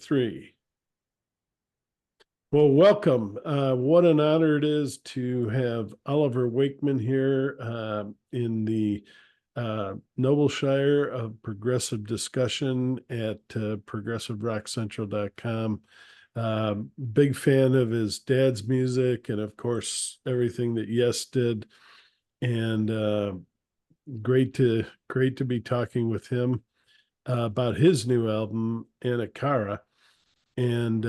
Three. Well, welcome. What an honor it is to have Oliver Wakeman here in the Nobleshire of Progressive Discussion at progressiverockcentral.com. Big fan of his dad's music and, of course, everything that Yes did. And great to be talking with him about his new album, Anam Cara. And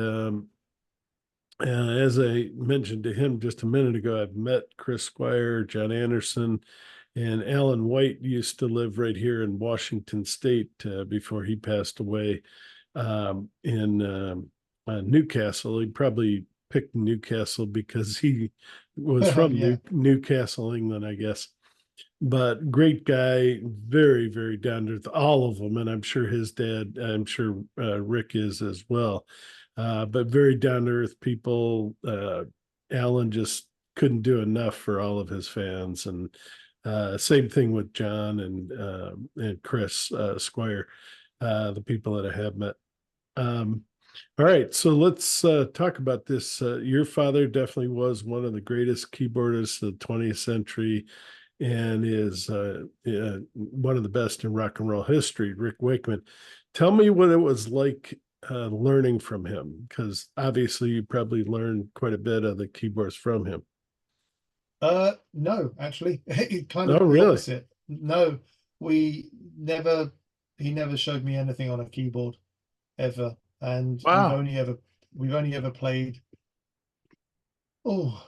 as I mentioned to him just a minute ago, I've met Chris Squire, John Anderson, and Alan White used to live right here in Washington State before he passed away in Newcastle. He probably picked Newcastle because he was from Yeah. Newcastle, England, I guess. But great guy, very, very down to earth, all of them. And I'm sure his dad, I'm sure Rick is as well. But very down to earth people. Alan just couldn't do enough for all of his fans. And same thing with John and Chris Squire, the people that I have met. All right, so let's talk about this. Your father definitely was one of the greatest keyboardists of the 20th century and is one of the best in rock and roll history, Rick Wakeman. Tell me what it was like learning from him, because obviously you probably learned quite a bit of the keyboards from him. No, actually, it kind Oh, of the really? opposite. No, we never, he never showed me anything on a keyboard ever. And Wow. we've only ever played, oh,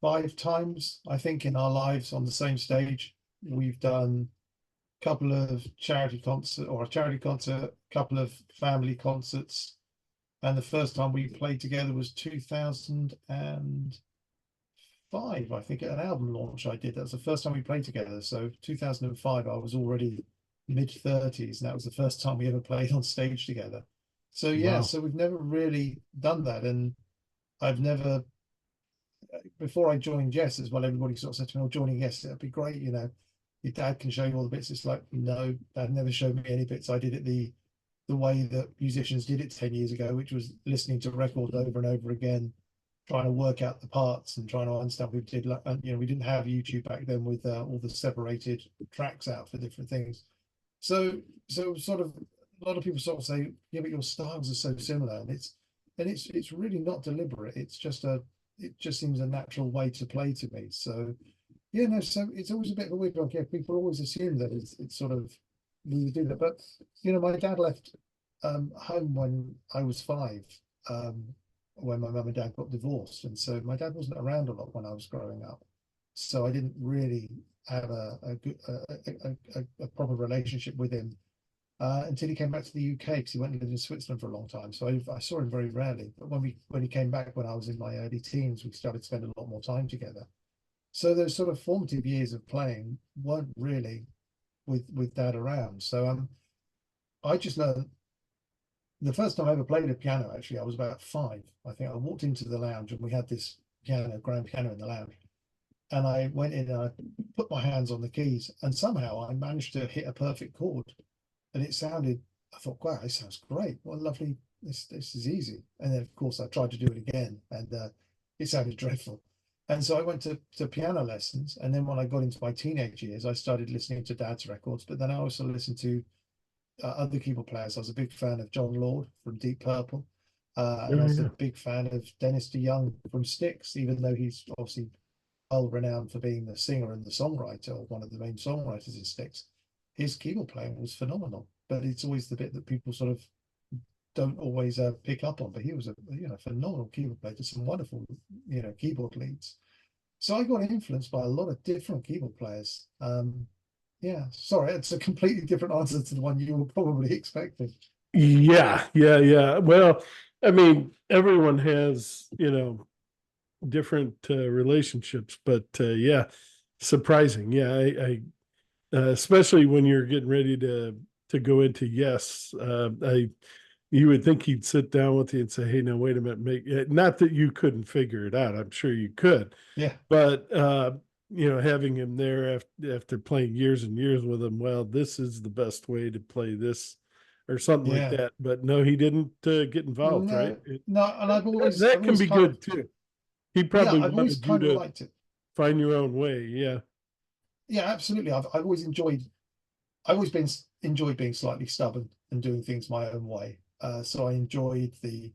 5 times, I think, in our lives on the same stage. We've done a couple of a charity concert, a couple of family concerts. And the first time we played together was 2005, I think, at an album launch I did. That was the first time we played together. So 2005, I was already mid-30s, and that was the first time we ever played on stage together. So yeah, Wow. so we've never really done that. And I've never, before I joined Yes as well, everybody sort of said to me, "Oh, joining Yes, that'd be great, your dad can show you all the bits." It's like, no, dad never showed me any bits. I did it the way that musicians did it 10 years ago, which was listening to records over and over again, trying to work out the parts and trying to understand what we did. Like, we didn't have YouTube back then with all the separated tracks out for different things. So sort of a lot of people sort of say, yeah, but your styles are so similar, and it's really not deliberate. It just seems a natural way to play to me. So yeah, no, so it's always a bit of a weird one. Yeah, people always assume that it's sort of we would do that, but my dad left home when I was 5. Um, when my mum and dad got divorced, and so my dad wasn't around a lot when I was growing up, so I didn't really have a good a proper relationship with him until he came back to the UK, because he went and lived in Switzerland for a long time. So I saw him very rarely. But when he came back when I was in my early teens, we started to spend a lot more time together. So those sort of formative years of playing weren't really with dad around. So I just learned the first time I ever played a piano. Actually, I was about 5. I think I walked into the lounge, and we had this grand piano in the lounge. And I went in and I put my hands on the keys, and somehow I managed to hit a perfect chord. And it sounded, I thought, wow, this sounds great. What a lovely, this is easy. And then, of course, I tried to do it again, and it sounded dreadful. And so I went to piano lessons. And then when I got into my teenage years, I started listening to dad's records. But then I also listened to other keyboard players. I was a big fan of John Lord from Deep Purple. And I Oh, was a yeah. big fan of Dennis DeYoung from Styx, even though he's obviously well renowned for being the singer and the songwriter, or one of the main songwriters in Styx. His keyboard playing was phenomenal, but it's always the bit that people sort of don't always pick up on. But he was a phenomenal keyboard player, did some wonderful keyboard leads. So I got influenced by a lot of different keyboard players. Yeah, sorry, it's a completely different answer to the one you were probably expecting. Yeah, yeah, yeah. Well, I mean, everyone has, different relationships, but yeah, surprising. Yeah, especially when you're getting ready to go into Yes. You would think he'd sit down with you and say, "Hey, now wait a minute, make it." Not that you couldn't figure it out. I'm sure you could, Yeah, but having him there after playing years and years with him, well, this is the best way to play this or something like Yeah. that. But no, he didn't get involved, right? No, no, and That I've can always be kind of, good too. He yeah, probably I've always wanted you kind of to liked it. find your own way. Yeah, Yeah, absolutely. I've always I've always been enjoyed being slightly stubborn and doing things my own way. So I enjoyed the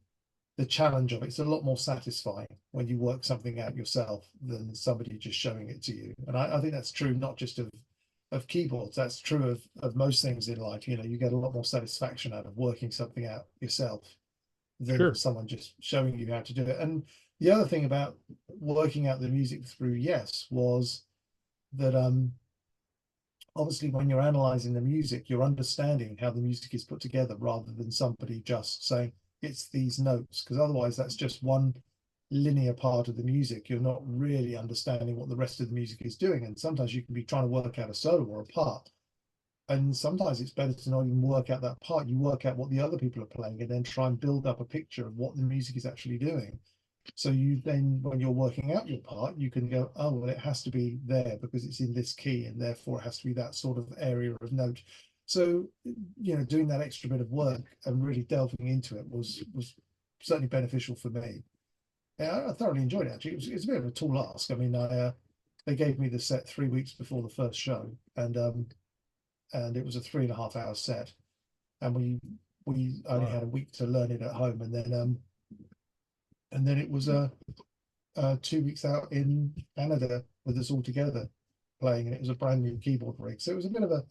challenge of it. It's a lot more satisfying when you work something out yourself than somebody just showing it to you. And I think that's true not just of keyboards. That's true of most things in life. You know, you get a lot more satisfaction out of working something out yourself than sure, someone just showing you how to do it. And the other thing about working out the music through Yes was that obviously when you're analyzing the music, you're understanding how the music is put together rather than somebody just saying it's these notes, because otherwise that's just one linear part of the music. You're not really understanding what the rest of the music is doing. And sometimes you can be trying to work out a solo or a part. And sometimes it's better to not even work out that part. You work out what the other people are playing and then try and build up a picture of what the music is actually doing. So you then, when you're working out your part, you can go, oh, well, it has to be there because it's in this key, and therefore it has to be that sort of area of note. So, you know, doing that extra bit of work and really delving into it was certainly beneficial for me. Yeah, I thoroughly enjoyed it. Actually, it's a bit of a tall ask. I mean, they gave me the set 3 weeks before the first show, and it was a 3.5 hour set, and we only wow. had a week to learn it at home, and then it was 2 weeks out in Canada with us all together playing, and it was a brand new keyboard rig. So it was a bit of a,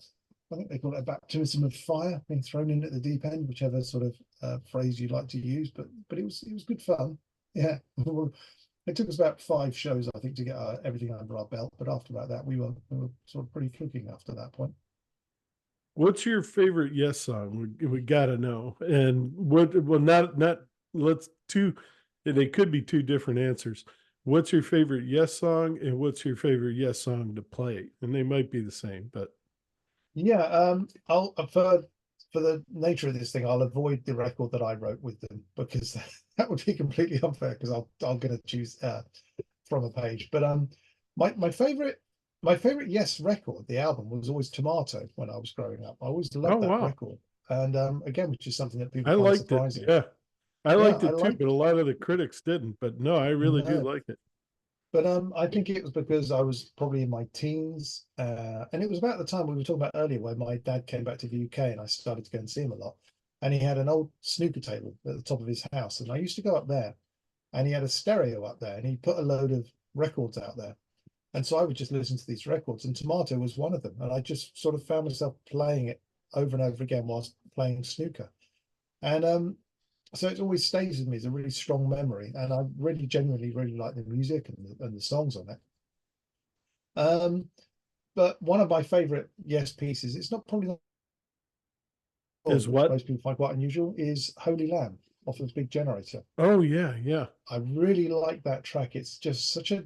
I think they call it a baptism of fire, being thrown in at the deep end, whichever sort of phrase you like to use. But it was good fun. Yeah, it took us about 5 shows, I think, to get everything under our belt. But after about that, we were sort of pretty cooking after that point. What's your favorite Yes song? We got to know. And what? Well, not. Let's two. They could be two different answers. What's your favorite Yes song, and what's your favorite Yes song to play? And they might be the same, but Yeah, I'll for the nature of this thing, I'll avoid the record that I wrote with them because that would be completely unfair because I'm going to choose from a page. But my favorite Yes record, the album was always Tomato when I was growing up. I always oh loved that wow, record, and again, which is something that people I find liked it. surprising. Yeah, I Yeah, liked I it too, liked but a lot of the critics didn't. But no, I really do no, like it. but I think it was because I was probably in my teens, and it was about the time we were talking about earlier, where my dad came back to the UK, and I started to go and see him a lot. And he had an old snooker table at the top of his house, and I used to go up there, and he had a stereo up there, and he put a load of records out there, and so I would just listen to these records, and Tomato was one of them, and I just sort of found myself playing it over and over again whilst playing snooker, and so it always stays with me as a really strong memory, and I really genuinely really like the music and the songs on it. Um, but one of my favorite Yes pieces, it's not probably not Is all, which what? most people find quite unusual, is Holy Lamb off of Big Generator. Oh yeah, yeah. I really like that track. It's just such a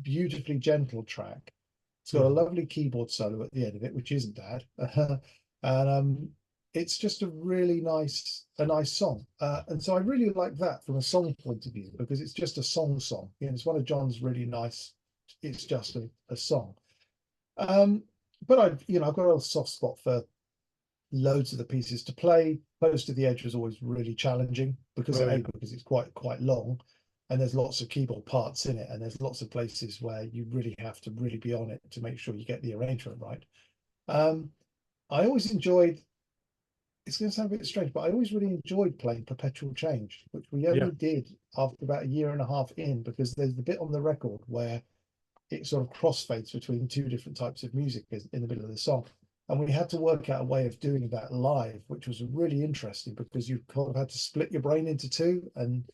beautifully gentle track. It's got a Mhm. lovely keyboard solo at the end of it, which isn't bad. And it's just a nice song. And so I really like that from a song point of view because it's just a song. You know, it's one of John's really nice. It's just a song. Um, but I've got a soft spot for loads of the pieces to play. Close to the Edge was always really challenging because Oh yeah. because it's quite long, and there's lots of keyboard parts in it, and there's lots of places where you really have to really be on it to make sure you get the arrangement right. Um, I always enjoyed. It's going to sound a bit strange, but I always really enjoyed playing Perpetual Change, which we Yeah. only did after about a year and a half in, because there's the bit on the record where it sort of crossfades between two different types of music in the middle of the song. And we had to work out a way of doing that live, which was really interesting because you kind of had to split your brain into two and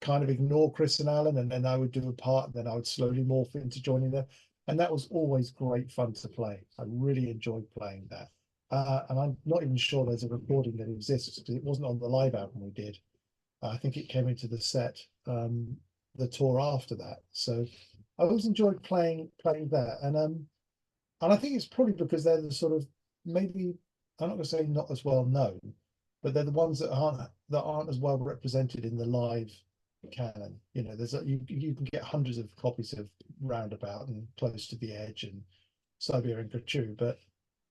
kind of ignore Chris and Alan, and then I would do a part, and then I would slowly morph into joining them. And that was always great fun to play. I really enjoyed playing that. And I'm not even sure there's a recording that exists because it wasn't on the live album we did. I think it came into the set, the tour after that. So I always enjoyed playing that, and I think it's probably because they're the sort of, maybe, I'm not going to say not as well known, but they're the ones that aren't as well represented in the live canon. You know, you can get hundreds of copies of Roundabout and Close to the Edge and Siberian Kachoo, but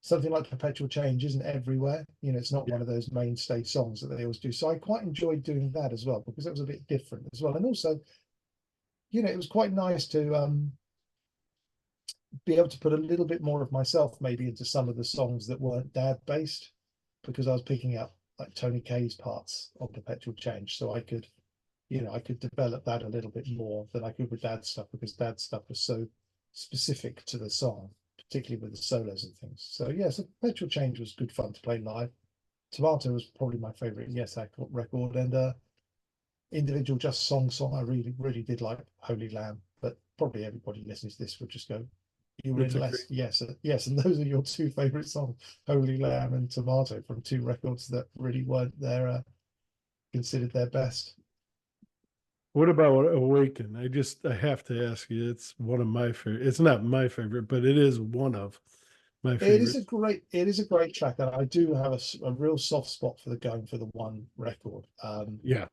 something like Perpetual Change isn't everywhere. It's not Yeah. one of those mainstay songs that they always do. So I quite enjoyed doing that as well because it was a bit different as well. And also, it was quite nice to be able to put a little bit more of myself maybe into some of the songs that weren't dad based, because I was picking up like Tony Kaye's parts on Perpetual Change, so I could develop that a little bit more than I could with dad's stuff, because dad's stuff was so specific to the song, particularly with the solos and things. So yeah, so Perpetual Change was good fun to play live. Tomato was probably my favorite Yes record, and individual just song I really did like Holy Lamb, but probably everybody listening to this would just go, you were That's in a great. less. Yes, yes, and those are your two favorite songs, Holy Lamb and Tomato, from two records that really weren't considered their best. What about Awaken? I have to ask you. It's one of my favorite. It's not my favorite, but it is one of my favorites. It is a great track, and I do have a real soft spot for the Going for the One record. Yeah.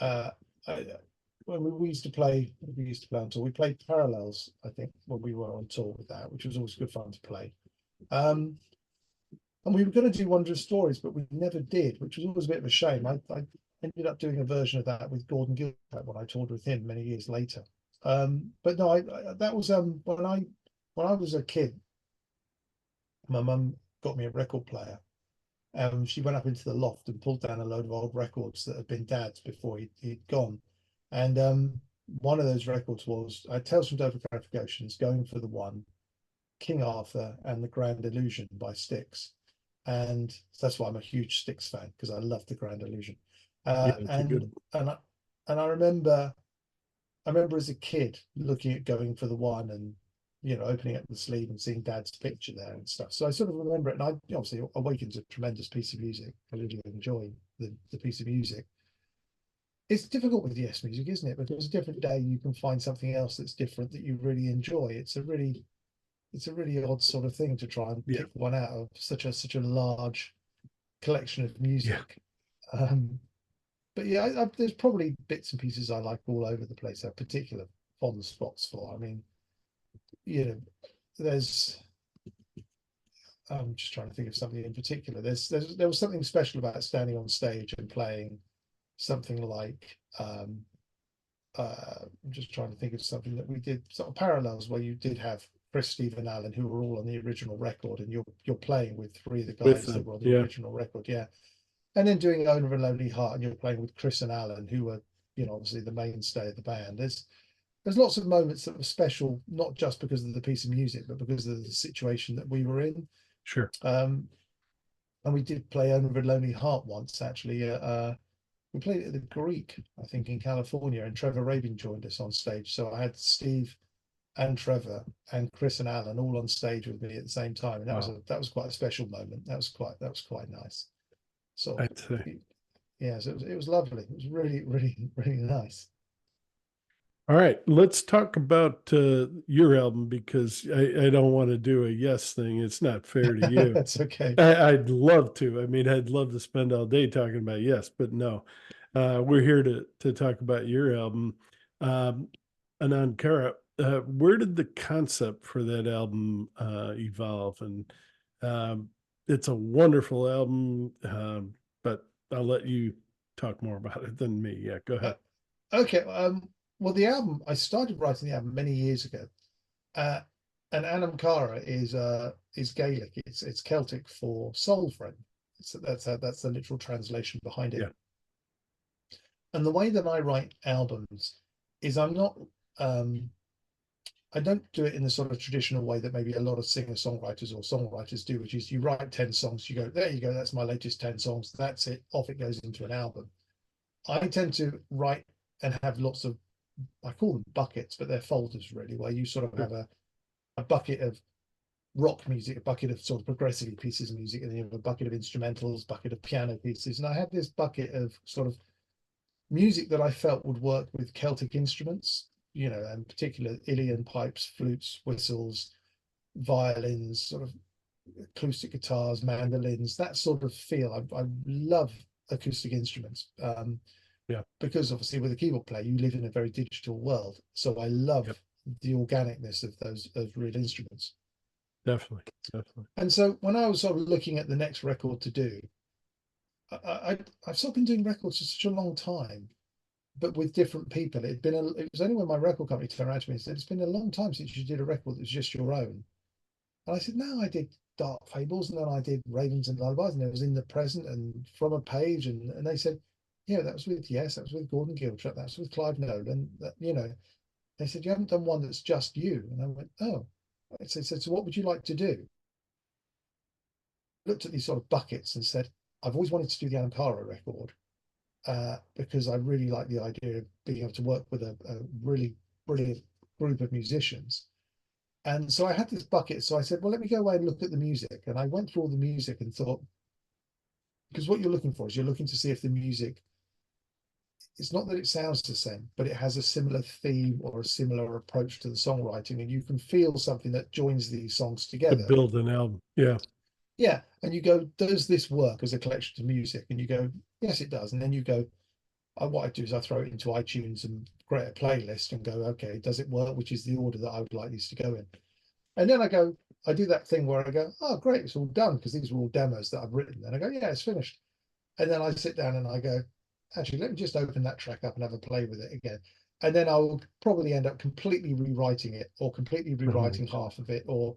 Uh, I, when we used to play on tour. We played Parallels, I think, when we were on tour with that, which was always good fun to play. Um, and we were going to do Wondrous Stories, but we never did, which was always a bit of a shame. I ended up doing a version of that with Gordon Gilbert when I toured with him many years later. But no, that was when I was a kid. My mum got me a record player. She went up into the loft and pulled down a load of old records that had been dad's before he'd gone. And one of those records was Tales from Topographic Oceans, Going for the One, King Arthur, and The Grand Illusion by Styx. And that's why I'm a huge Styx fan, because I love The Grand Illusion. Yeah, Uh, it's a and good. and I, and I remember as a kid looking at Going for the One, and opening up the sleeve and seeing dad's picture there and stuff. So I sort of remember it, and I obviously Awaken's a tremendous piece of music. I really enjoy the piece of music. It's difficult with Yes music, isn't it? Because a different day you can find something else that's different that you really enjoy. It's a really odd sort of thing to try and Yeah. pick one out of such a large collection of Yeah. music. Um, but yeah, there's probably bits and pieces I like all over the place. I have particular fond spots for. I mean, you know, there's I'm just trying to think of something in particular. There was something special about standing on stage and playing something like I'm just trying to think of something that we did, sort of parallels, where you did have Chris, Stephen Allen, who were all on the original record, and you're playing with three of the With guys that them. were on the Yeah. original record, yeah. And then doing Owner of a Lonely Heart, and you're playing with Chris and Alan, who were obviously the mainstay of the band. There's lots of moments that were special, not just because of the piece of music, but because of the situation that we were in. Sure. Um, and we did play Owner of a Lonely Heart once, actually. We played it at the Greek, I think, in California, and Trevor Rabin joined us on stage. So I had Steve and Trevor and Chris and Alan all on stage with me at the same time, and Wow. that was quite a special moment. That was quite nice. So I'd say. yeah, so it was lovely. It was really really nice. All right, let's talk about your album because I don't want to do a yes thing. It's not fair to you. That's okay. I'd love to. I mean, I'd love to spend all day talking about yes, but no. We're here to talk about your album, um, Anam Cara. Where did the concept for that album evolve? And it's a wonderful album, but I'll let you talk more about it than me. Yeah, go Uh, ahead. okay. Well, the album, I started writing the album many years ago. Uh, and Anam Cara is Gaelic. It's Celtic for soul friend. So that's the literal translation behind it. Yeah, And the way that I write albums is um I don't do it in the sort of traditional way that maybe a lot of singer-songwriters or songwriters do, which is you write 10 songs, you go, there you go, that's my latest 10 songs, that's it, off it goes into an album. I tend to write and have lots of, I call them buckets, but they're folders really, where you sort of sure. have a bucket of rock music, a bucket of sort of progressive pieces of music, and then you have a bucket of instrumentals, bucket of piano pieces. And I have this bucket of sort of music that I felt would work with Celtic instruments, and particular Ilian pipes, flutes, whistles, violins, sort of acoustic guitars, mandolins, that sort of feel. I love acoustic instruments, Yeah, because obviously with a keyboard player, you live in a very digital world. So I love yep. the organicness of those real instruments. Definitely. Definitely. And so when I was sort of looking at the next record to do, I've sort of been doing records for such a long time, but with different people. It was only when my record company turned around to me and said, "It's been a long time since you did a record that was just your own." And I said, "No, I did Dark Fables, and then I did Ravens and Lullabies, and it was In the Present and From a Page." And they said, "Yeah, that was with Yes, that was with Gordon Giltrap, that was with Clive Nolan." That, they said, "You haven't done one that's just you." And I went, "Oh." I said, "So what would you like to do?" Looked at these sort of buckets and said, "I've always wanted to do the Anam Cara record, because I really like the idea of being able to work with a really brilliant group of musicians." And so I had this bucket. So I said, "Well, let me go away and look at the music." And I went through all the music and thought, because what you're looking for is you're looking to see if the music, it's not that it sounds the same, but it has a similar theme or a similar approach to the songwriting. And you can feel something that joins these songs To together. build an album. Yeah. Yeah. And you go, "Does this work as a collection of music?" And you go, "Yes, it does." And then you go, what I do is I throw it into iTunes and create a playlist and go, "Okay, does it work? Which is the order that I would like these to go in?" And then I do that thing where I go, "Oh, great, it's all done," because these were all demos that I've written. And I go, "Yeah, it's finished." And then I sit down and I go, "Actually, let me just open that track up and have a play with it again." And then I will probably end up completely rewriting it, or completely Oh, rewriting half of it, or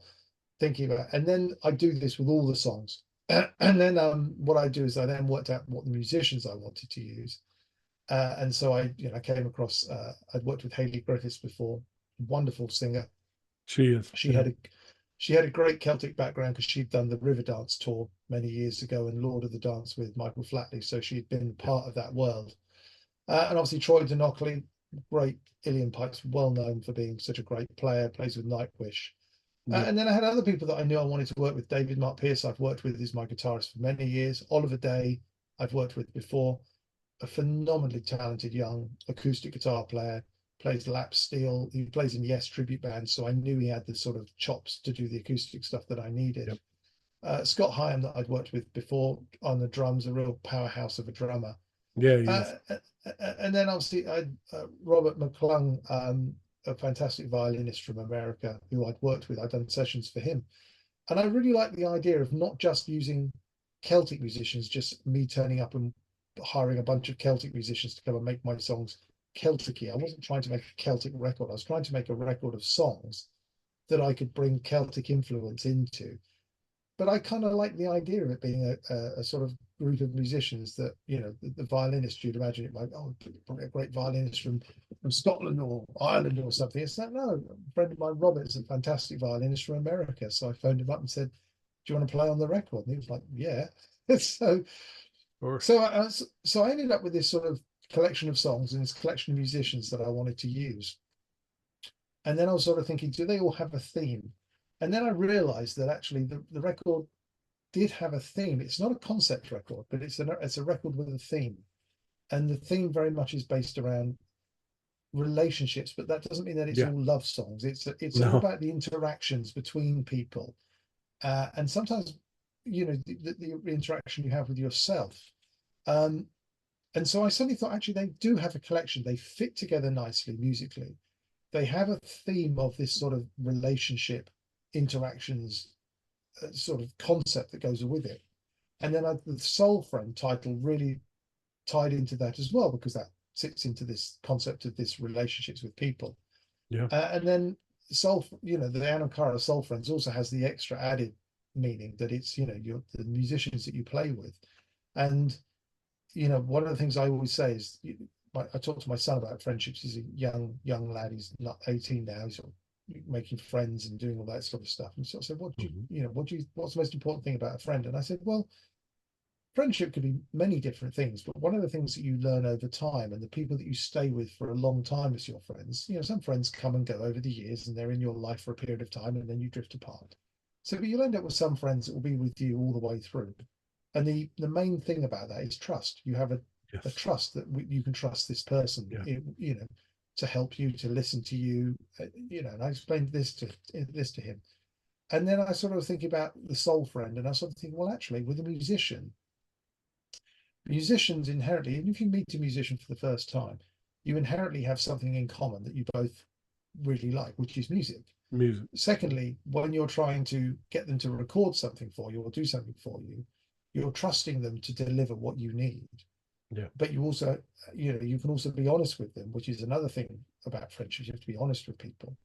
thinking about it. And then I do this with all the songs. And then what I do is I then worked out what the musicians I wanted to use. And so I came across, I'd worked with Hayley Griffiths before, wonderful singer. she is. She Yeah. had a she had a great Celtic background because she'd done the Riverdance tour many years ago and Lord of the Dance with Michael Flatley, so she'd been Yeah. part of that world. And obviously Troy Denockley, great Ilian Pipes, well known for being such a great player, plays with Nightwish. Yeah. And then I had other people that I knew I wanted to work with. David Mark Pierce, I've worked with, is my guitarist for many years. Oliver Day, I've worked with before, a phenomenally talented young acoustic guitar player, plays lap steel. He plays in Yes tribute bands, so I knew he had the sort of chops to do the acoustic stuff that I needed. Yep. Scott Hyam, that I'd worked with before on the drums, a real powerhouse of a drummer. Yeah, he is. Uh, and then obviously I Robert McClung, a fantastic violinist from America who I'd worked with. I'd done sessions for him, and I really like the idea of not just using Celtic musicians, just me turning up and hiring a bunch of Celtic musicians to come and make my songs Celtic-y. I wasn't trying to make a Celtic record. I was trying to make a record of songs that I could bring Celtic influence into. But I kind of like the idea of it being a sort of group of musicians that, the violinist, you'd imagine it like, oh, probably a great violinist from Scotland or Ireland or something. It's like, no, a friend of mine, Robert's a fantastic violinist from America. So I phoned him up and said, "Do you want to play on the record?" And he was like, "Yeah." so Of course. so I ended up with this sort of collection of songs and this collection of musicians that I wanted to use. And then I was sort of thinking, do they all have a theme? And then I realized that actually the record did have a theme. It's not a concept record, but it's a record with a theme. And the theme very much is based around relationships, but that doesn't mean that it's Yeah. all love songs. It's all No. about the interactions between people. And sometimes, the interaction you have with yourself. Um, and so I suddenly thought, actually, they do have a collection. They fit together nicely musically. They have a theme of this sort of relationship interactions, sort of concept that goes with it. And then the Soul Friend title really tied into that as well, because that sits into this concept of this relationships with people. Yeah. And then the Anam Cara Soul Friends also has the extra added meaning that it's, the musicians that you play with. And one of the things I always say is, I talk to my son about friendships. He's a young lad. He's not 18 now. He's sort of making friends and doing all that sort of stuff. And sort of said, Mhm. what's the most important thing about a friend? And I said, well, friendship could be many different things, but one of the things that you learn over time and the people that you stay with for a long time as your friends, some friends come and go over the years and they're in your life for a period of time and then you drift apart. So but you'll end up with some friends that will be with you all the way through. And the main thing about that is trust. You have a Yes. trust that you can trust this person, Yeah. to help you, to listen to you, and I explained this to him. And then I sort of think about the soul friend, and I sort of think, well, actually, with a musician, musicians inherently, even if you meet a musician for the first time, you inherently have something in common that you both really like, which is music. Music. Secondly, when you're trying to get them to record something for you or do something for you, you're trusting them to deliver what you need. Yeah. But you also, you can also be honest with them, which is another thing about friendship. You have to be honest with people.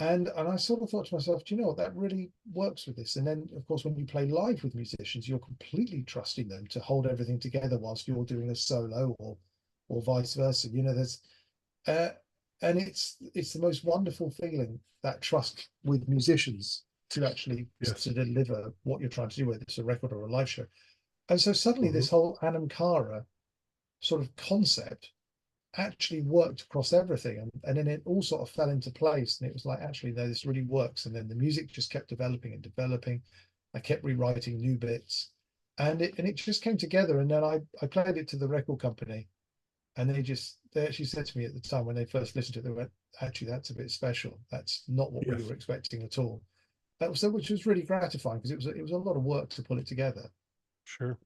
And I sort of thought to myself, do you know what, that really works with this. And then, of course, when you play live with musicians, you're completely trusting them to hold everything together whilst you're doing a solo, or vice versa. There's uh, and it's the most wonderful feeling, that trust with musicians to actually Yes. to deliver what you're trying to do, whether it's a record or a live show. And so suddenly Mhm. this whole Anam Cara sort of concept actually worked across everything, and then it all sort of fell into place, and it was like, actually no, this really works. And then the music just kept developing and developing. I kept rewriting new bits, and it just came together. And then I played it to the record company, and they actually said to me at the time, when they first listened to it, they went, actually that's a bit special, that's not what we Yes. were expecting at all. That was, which was really gratifying, because it was a lot of work to pull it together. Sure.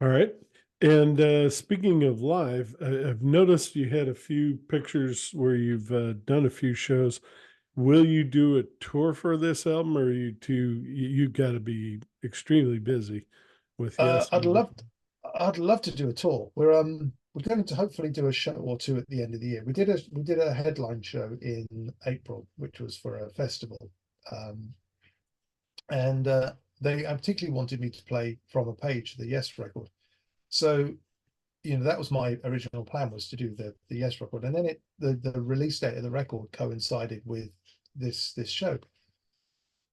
All right. And speaking of live, I've noticed you had a few pictures where you've done a few shows. Will you do a tour for this album, or are you too? You've got to be extremely busy with Uh, Yes I'd Music. love, I'd love to do a tour. We're going to hopefully do a show or two at the end of the year. We did a headline show in April, which was for a festival, and they particularly wanted me to play From a Page, the Yes record. So that was my original plan, was to do the Yes record, and then the release date of the record coincided with this show.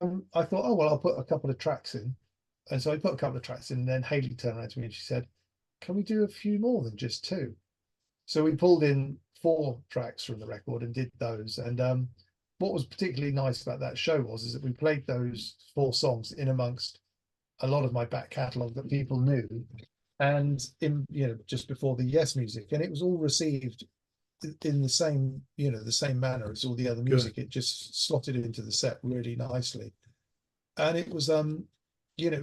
I thought, oh well, I'll put a couple of tracks in, and so I put a couple of tracks in. And then Haley turned around to me and she said, "Can we do a few more than just two?" So we pulled in four tracks from the record and did those. And what was particularly nice about that show is that we played those four songs in amongst a lot of my back catalogue that people knew, and in just before the Yes music, and it was all received in the same manner as all the other Good. music. It just slotted into the set really nicely, and it was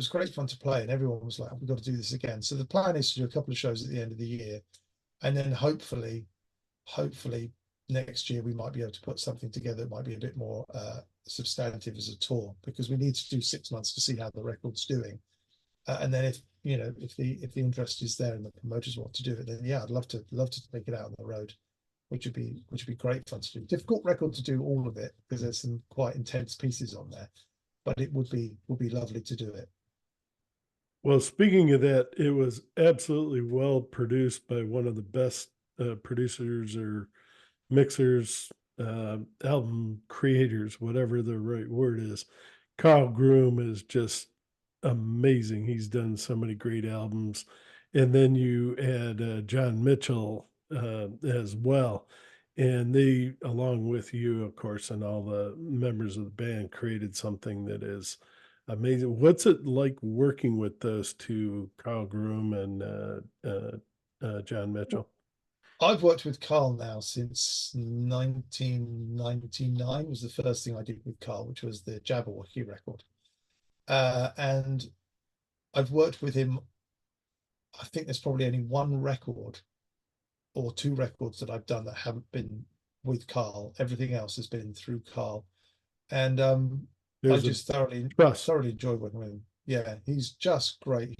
great fun to play, and everyone was like, we've got to do this again. So the plan is to do a couple of shows at the end of the year, and then hopefully next year we might be able to put something together that might be a bit more substantive as a tour, because we need to do 6 months to see how the record's doing. And then if the interest is there and the promoters want to do it, then yeah, I'd love to take it out on the road, which would be great fun to do. Difficult record to do all of it, because there's some quite intense pieces on there, but it would be lovely to do it. Well, speaking of that, it was absolutely well produced by one of the best producers or mixers, album creators, whatever the right word is. Carl Groom is just amazing. He's done so many great albums. And then you add John Mitchell as well. And they, along with you, of course, and all the members of the band, created something that is amazing. What's it like working with those two, Carl Groom and John Mitchell? I've worked with Carl now since 1999 was the first thing I did with Carl, which was the Jabberwocky record. And I've worked with him. I think there's probably only one record or two records that I've done that haven't been with Carl. Everything else has been through Carl. And I There's a just thoroughly, trust. thoroughly enjoy working with him. Yeah, he's just great.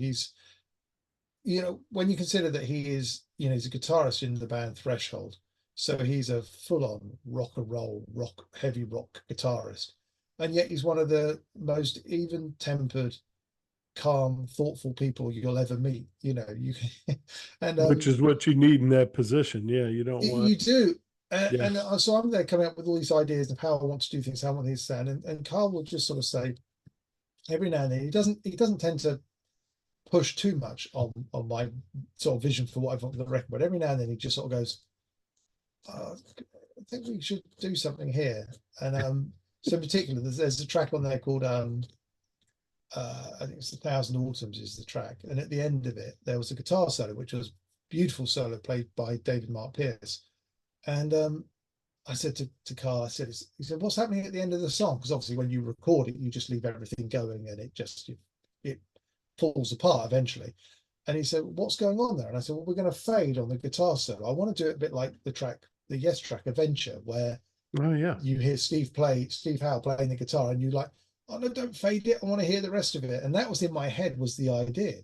When you consider that he's a guitarist in the band Threshold, so he's a full-on rock and roll, heavy rock guitarist, and yet he's one of the most even-tempered, calm, thoughtful people you'll ever meet. And Which is what you need in that position. Yeah, you don't want, you do. yeah, And so I'm there coming up with all these ideas of how I want to do things, how I want things to sound, and Carl will just sort of say every now and then, he doesn't tend to push too much on my sort of vision for what I want for the record. But every now and then he just sort of goes, I think we should do something here. And so in particular, there's a track on there called I think it's 1,000 Autumns is the track. And at the end of it, there was a guitar solo, which was beautiful solo played by David Mark Pierce. And I said to Carl, he said, what's happening at the end of the song? Because obviously when you record it, you just leave everything going, and it falls apart eventually. And he said, what's going on there? And I said, well, we're going to fade on the guitar solo. I want to do it a bit like the Yes track, Adventure, where Oh yeah. you hear Steve Howe playing the guitar, and you're like, oh no, don't fade it. I want to hear the rest of it. And that was in my head, was the idea.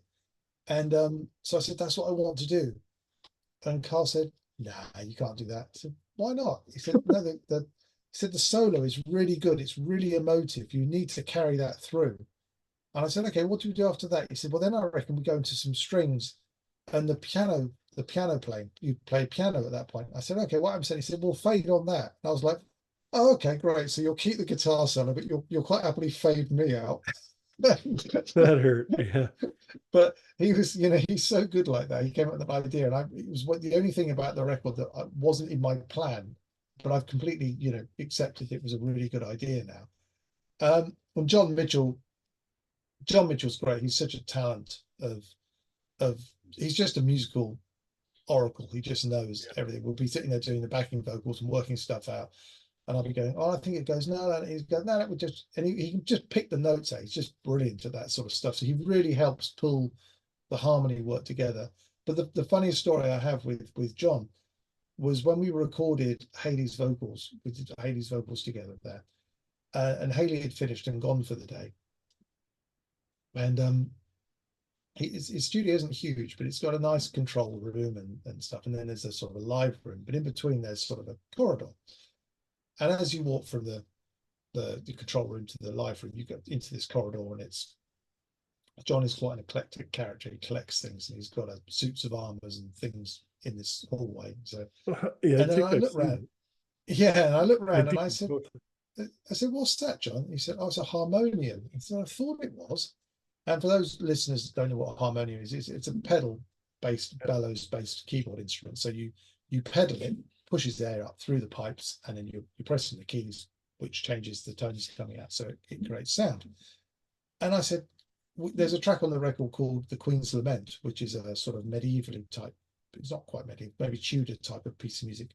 And so I said, that's what I want to do. And Carl said, nah, you can't do that. I said, why not? He said, no, he said the solo is really good. It's really emotive. You need to carry that through. And I said, okay, what do we do after that? He said, well, then I reckon we go into some strings and the piano playing. You play piano at that point. I said, okay, what I'm saying? He said, we'll fade on that. And I was like, oh, okay, great. So you'll keep the guitar solo, but you'll quite happily fade me out. That hurt. Yeah. But he was, he's so good like that. He came up with that idea, and it was the only thing about the record that wasn't in my plan, but I've completely, accepted it was a really good idea now. And John Mitchell's great. He's such a talent of he's just a musical oracle. He just knows everything. We'll be sitting there doing the backing vocals and working stuff out, and I'll be going, oh, I think it goes, no, no. He's going, no, that would just, and he can just pick the notes out. He's just brilliant at that sort of stuff. So he really helps pull the harmony work together. But the funniest story I have with John was when we recorded Haley's vocals. We did Haley's vocals together there, and Haley had finished and gone for the day. And his studio isn't huge, but it's got a nice control room and stuff. And then there's a sort of a live room, but in between there's sort of a corridor. And as you walk from the control room to the live room, you go into this corridor, and John is quite an eclectic character. He collects things, and he's got suits of armors and things in this hallway. So, Yeah, I and then think I I've looked seen around. it. Yeah, and I looked I around, and think both. I said, what's that, John? He said, oh, it's a harmonium. He said, I thought it was. And for those listeners that don't know what a harmonium is, it's a pedal-based, bellows-based keyboard instrument. So you pedal it, pushes air up through the pipes, and then you're pressing the keys, which changes the tones coming out, so it creates sound. And I said, there's a track on the record called The Queen's Lament, which is a sort of medievally type, it's not quite medieval, maybe Tudor type of piece of music.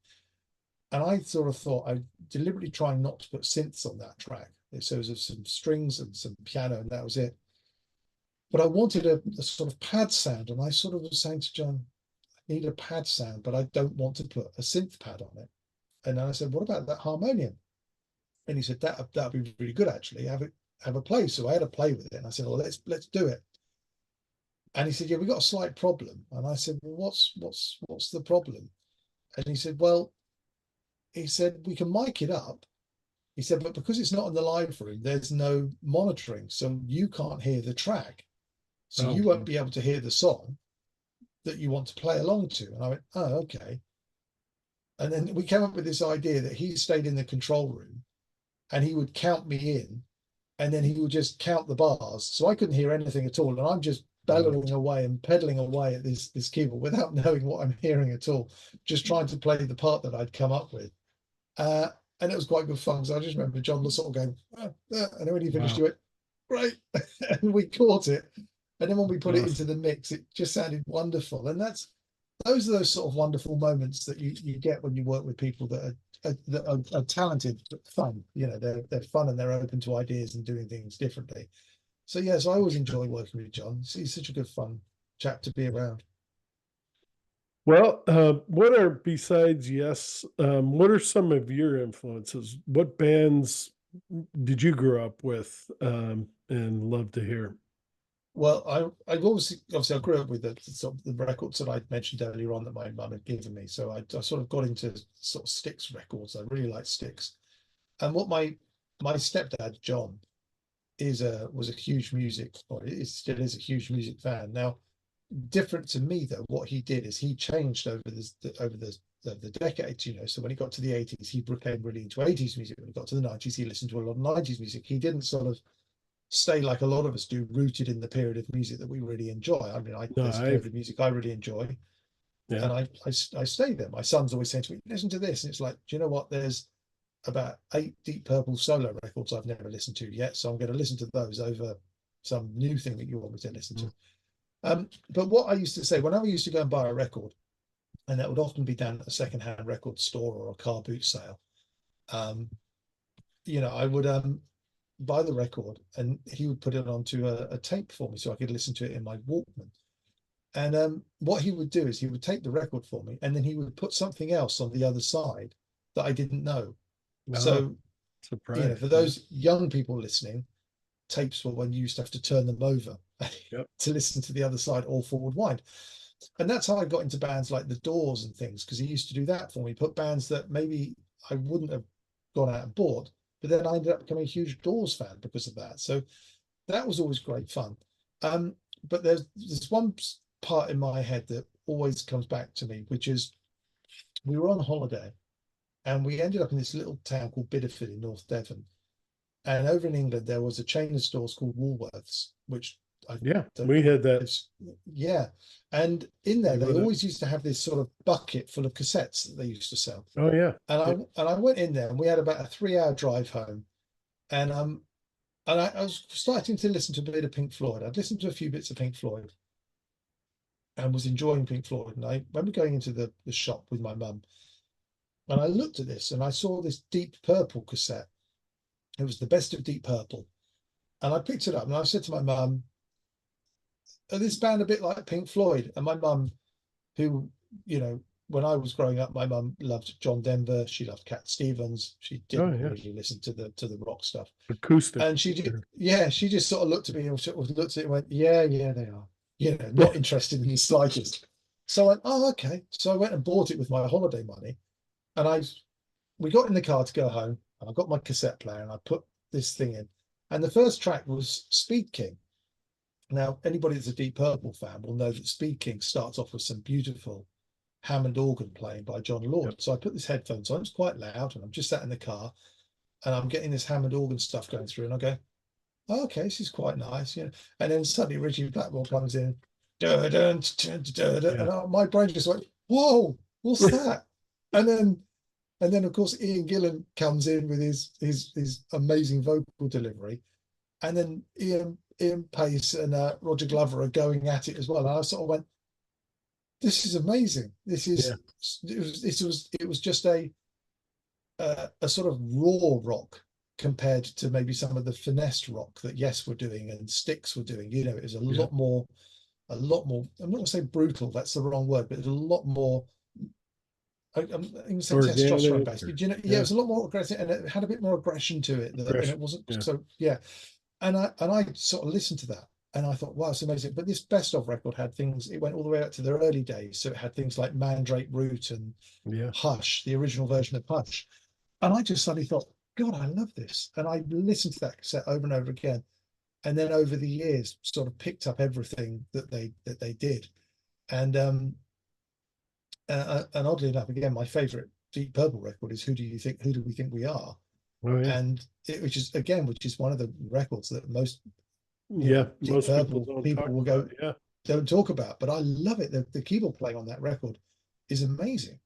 And I sort of thought, I deliberately trying not to put synths on that track. So it was some strings and some piano, and that was it. But I wanted a sort of pad sound, and I sort of was saying to John, I need a pad sound, but I don't want to put a synth pad on it. And then I said, what about that harmonium? And he said, that'd be really good, actually. Have a play. So I had a play with it, and I said, well, let's do it. And he said, yeah, we got a slight problem. And I said, well, what's the problem? And he said, well, we can mic it up. He said, but because it's not in the live room, there's no monitoring, so you can't hear the track. So Oh, you won't be able to hear the song that you want to play along to. And I went, oh, okay. And then we came up with this idea that he stayed in the control room, and he would count me in, and then he would just count the bars. So I couldn't hear anything at all. And I'm just wow. bellowing away and pedaling away at this keyboard without knowing what I'm hearing at all, just trying to play the part that I'd come up with. Uh, and it was quite good fun. So I just remember John was sort of going, and then when he finished, Wow. he went, great. And we caught it. And then when we put it into Awesome. the mix, it just sounded wonderful. And those are those sort of wonderful moments that you get when you work with people that are talented but fun. They're fun, and they're open to ideas and doing things differently. So yes, I always enjoy working with John. He's such a good fun chap to be around. Well, what are besides Yes? What are some of your influences? What bands did you grow up with and love to hear? Well, I've obviously I grew up with the records that I mentioned earlier on that my mum had given me. So I sort of got into sort of Styx records. I really like Styx. And what my stepdad John was a huge music, or still is a huge music fan. Now, different to me though, what he did is he changed over the decades. So when he got to the 80s, he became really into 80s music. When he got to the 90s, he listened to a lot of 90s music. He didn't sort of stay like a lot of us do, rooted in the period of music that we really enjoy. I mean, No, there's a period I've of music I really enjoy, yeah. and I stay there. My son's always saying to me, listen to this. And it's like, do you know what? There's about 8 Deep Purple solo records I've never listened to yet. So I'm going to listen to those over some new thing that you want me to listen to. But what I used to say, whenever I used to go and buy a record, and that would often be down at a secondhand record store or a car boot sale, um, I would buy the record, and he would put it onto a tape for me so I could listen to it in my Walkman. And what he would do is he would take the record for me, and then he would put something else on the other side that I didn't know. No, So, surprise. for Yeah. those young people listening, tapes were when you used to have to turn them over Yep. to listen to the other side or forward wind. And that's how I got into bands like The Doors and things, because he used to do that for me, put bands that maybe I wouldn't have gone out and bought, but then I ended up becoming a huge Doors fan because of that. So that was always great fun. Um, but there's one part in my head that always comes back to me, which is we were on holiday and we ended up in this little town called Bideford in North Devon. And over in England, there was a chain of stores called Woolworths, which I Yeah, don't we think had that. it's, yeah. And in there, We they would have. always used to have this sort of bucket full of cassettes that they used to sell. Oh yeah. And I Yeah. and I went in there, and we had about a 3 hour drive home. And I was starting to listen to a bit of Pink Floyd. I'd listened to a few bits of Pink Floyd and was enjoying Pink Floyd. And I remember going into the shop with my mum, and I looked at this and I saw this Deep Purple cassette. It was the best of Deep Purple. And I picked it up and I said to my mum, this band a bit like Pink Floyd? And my mum, who, you know, when I was growing up, my mum loved John Denver. She loved Cat Stevens. She Oh didn't yeah. really listen to the rock stuff. Acoustic. And she did, Yeah. yeah, she just sort of looked at me and sort of looked at it and went, yeah, yeah, they are. Not interested in the slightest. So I went, oh, okay. So I went and bought it with my holiday money. And we got in the car to go home. And I got my cassette player and I put this thing in. And the first track was Speed King. Now, anybody that's a Deep Purple fan will know that Speed King starts off with some beautiful Hammond organ playing by John Yep. Lord. So I put this headphones on, it's quite loud, and I'm just sat in the car and I'm getting this Hammond organ stuff going through, and I go, oh, okay, this is quite nice, And then suddenly Richie Blackmore comes in, dun, dun, dun, dun, dun, Yeah. and my brain just went, whoa, what's that? And then of course Ian Gillan comes in with his amazing vocal delivery, and then Ian Pace and Roger Glover are going at it as well. And I sort of went, this is amazing. Yeah. It was just a sort of raw rock compared to maybe some of the finessed rock that Yes were doing and Styx were doing. It was Yeah. a lot more. I'm not going to say brutal. That's the wrong word, but it's a lot more. I'm going to say testosterone Organic. based, Or, but yeah, it yeah. was a lot more aggressive and it had a bit more aggression to it. And it Aggression. wasn't Yeah. so. Yeah, and I sort of listened to that and I thought, wow, it's amazing. But this best of record had things. It went all the way up to their early days, so it had things like Mandrake Root and Yeah. Hush, the original version of Hush. And I just suddenly thought, God, I love this. And I listened to that cassette over and over again. And then over the years, sort of picked up everything that they did. And oddly enough, again, my favorite Deep Purple record is Who Do We Think We Are? Oh yeah. Which is one of the records that most Yeah. Deep Most people Purple don't people talk will about go, it. Yeah. don't talk about, but I love it. The keyboard playing on that record is amazing.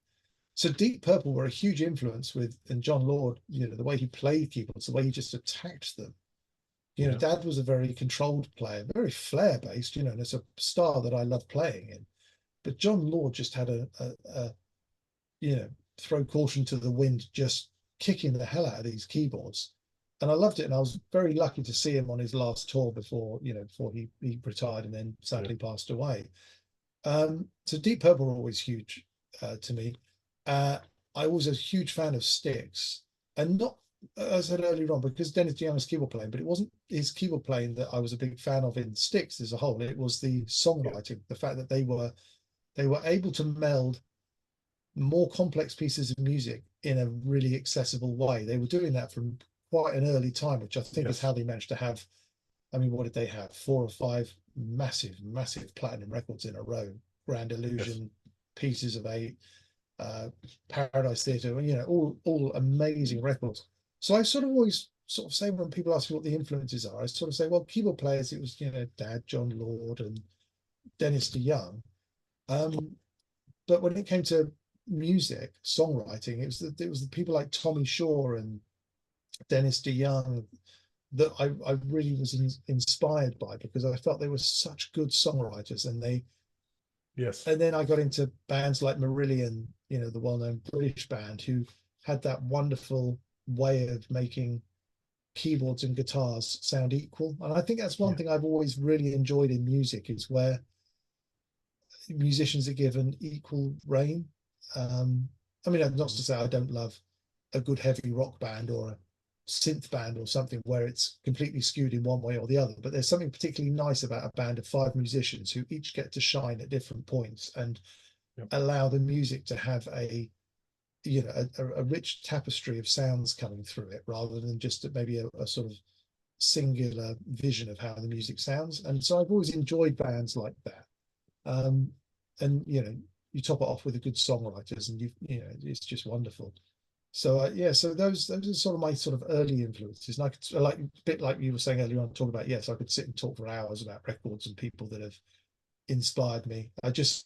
So Deep Purple were a huge influence and John Lord, the way he played keyboards, the way he just attacked them. Yeah. Dad was a very controlled player, very flair based, and it's a style that I love playing in. But John Lord just had a you know, throw caution to the wind, just kicking the hell out of these keyboards. And I loved it. And I was very lucky to see him on his last tour before he retired and then Yeah. sadly passed away. So Deep Purple were always huge to me. Uh, I was a huge fan of Styx, and not, as I said earlier on, because Dennis DeYoung's keyboard playing, but it wasn't his keyboard playing that I was a big fan of in Styx as a whole. It was the Yeah. songwriting, the fact that they were able to meld more complex pieces of music in a really accessible way. They were doing that from quite an early time, which I think is Yes. how they managed to have. I mean, what did they have? 4 or 5 massive, massive platinum records in a row. Grand Yes. Illusion, Pieces of Eight, uh, Paradise Theatre, all amazing records. So I sort of always sort of say when people ask me what the influences are, I sort of say, well, keyboard players, it was Dad, John Lord, and Dennis DeYoung. Um, but when it came to music, songwriting, it was the people like Tommy Shaw and Dennis DeYoung that I really was inspired by, because I felt they were such good songwriters, Yes. and then I got into bands like Marillion, the well-known British band, who had that wonderful way of making keyboards and guitars sound equal. And I think that's one Yeah. thing I've always really enjoyed in music, is where musicians are given equal reign. I mean, not to say I don't love a good heavy rock band or a synth band or something where it's completely skewed in one way or the other. But there's something particularly nice about a band of 5 musicians who each get to shine at different points and Yep. allow the music to have a rich tapestry of sounds coming through it rather than just maybe a sort of singular vision of how the music sounds. And so I've always enjoyed bands like that. Um, and you top it off with a good songwriters, and it's just wonderful. So yeah, so those are sort of my sort of early influences. And I could like a bit like you were saying earlier on, talk about, yes, I could sit and talk for hours about records and people that have inspired me. I just